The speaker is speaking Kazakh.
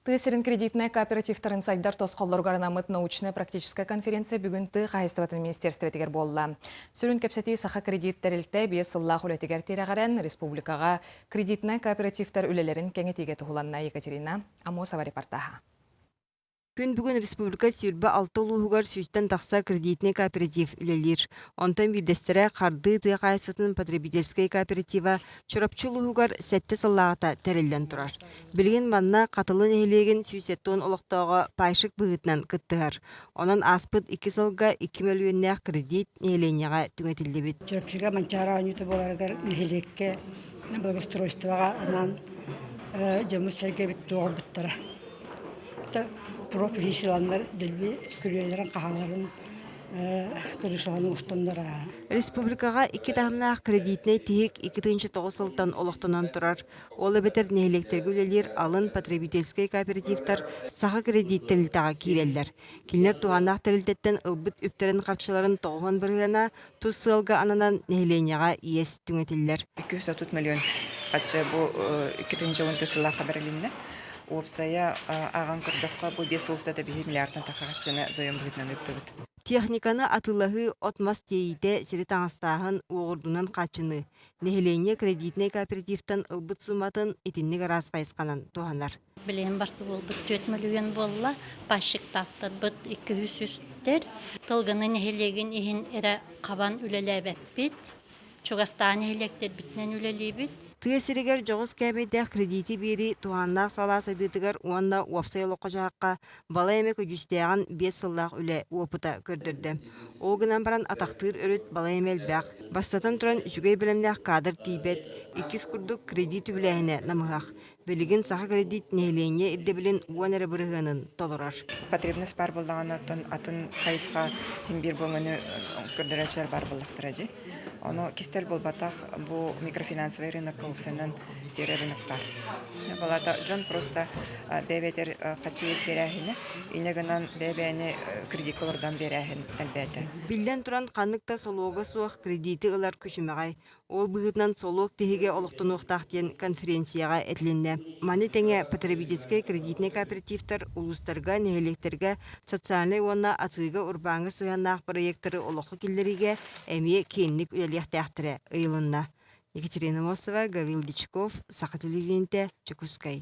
Тысерин кредитная кооперативтарын сайдар тосқоллар гаранамыт научная-практическая конференция бүгін ты қайыстыватын министерстве тегер болла. Сүрін кепсети саха кредиттерілті бес сыллақ үлетігер терағарен республикаға кредитная кооперативтар үлелерін кеңетеге тұғыланна Екатерина Амосова репортаха. Күн бүгін республика сүйірбі 6 ұлығығар сүйістен тақса кредитный кооператив үлелер. Онтан бірдестері қарды тыға қайсытын потребительский кооператива чорапчы ұлығығар сәтті сыллағыта тәрелден тұрар. Білген манна қатылын әйлеген сүйсеттуын олықтауға пайшық бұғытынан күттігар. Онан аспыт 2 сылға 2 миллионнақ кредит нейленеға түңетілді бет. Чорапчыға манчара анюты боларғар нейлекке благостройствоға анан жамысерге бит доғыр біттіра. Пропилисиландар делби күрелерін қағаларын көрішаланы ұстандыра. Республикаға 2 тағымнақ кредитней тейік 2009 сылтан олықтынан тұрар. Ол бетер нейлектергі үлелер алын потребительский кооперативтар саға кредиттелілтаға кейлелер. Келінер туғанақ тәрілтеттен ылбыт үптерін қарчыларын тоғын біргена тұз сылға ананан нейленеға иес түңетелілер. 230 миллион қатшы бұл 2010 сылға қабарылымны. Опсая аған күрдіққа бұл 5 ұлыстады 1 миллиардын тақағатшыны зойын бұғытынан өттігіт. Техниканы атылығы отмас дейді сірі таңыстағын оғырдынан қачыны. Нехелене кредитный кооперативтан ылбыт суматын етіннік арас қайысқанан туғанар. Білген барты бол бұт 4 миллион болла, пашық таптыр бұт 200 үстер. Тылғыны нехелеген ехін әрі қабан үлелі бәппет. Чуғастан нехелектер бітінен үлелі бет. Тыесерегер жоғыз кәбейдәк кредити бері туғаннақ салас әдетігер уанна уапсай олыққа жаққа бала әмек үгістеған 5 сыллақ үлі опыта көрдірді. Оғынан баран атақтыр өріт бала әмел бәқ. Бастатын тұран жүгей білімнәқ кадр тейбет, 2 күрдік кредит үләйіне намығақ. Білігін сақа кредит нейлене ирді білін уан әрі бұрығының толырар. Потребность бар болдаған атын қайысқа бір бұңыны көрдірәчер бар болықтыра. Оно кистел бол батах бу микрофинансовый рынок каусенен серый рынок бар. Балата Джон просто бебетер качиз берәһине, инегеннән бебене кредитлардан берәһин әлбәттә. Билден туран каныкта солуга суак кредити ылар күчүмәгәй. Ол быгытнан солук тиһиге олоқтонуқтақ ден конференцияға әтленді. Маны тәңе потребительский кредитный кооперативтар улустарға, нехелектерге, социальный онна атыға урбаңы сығаннақ проекттары олоқы келдеріге әме кенлік үлеліқтәқтірі ұйылынна. Екатерина Мосова, Гаврил Дичков, Сақа телевидениеде, Чекускай.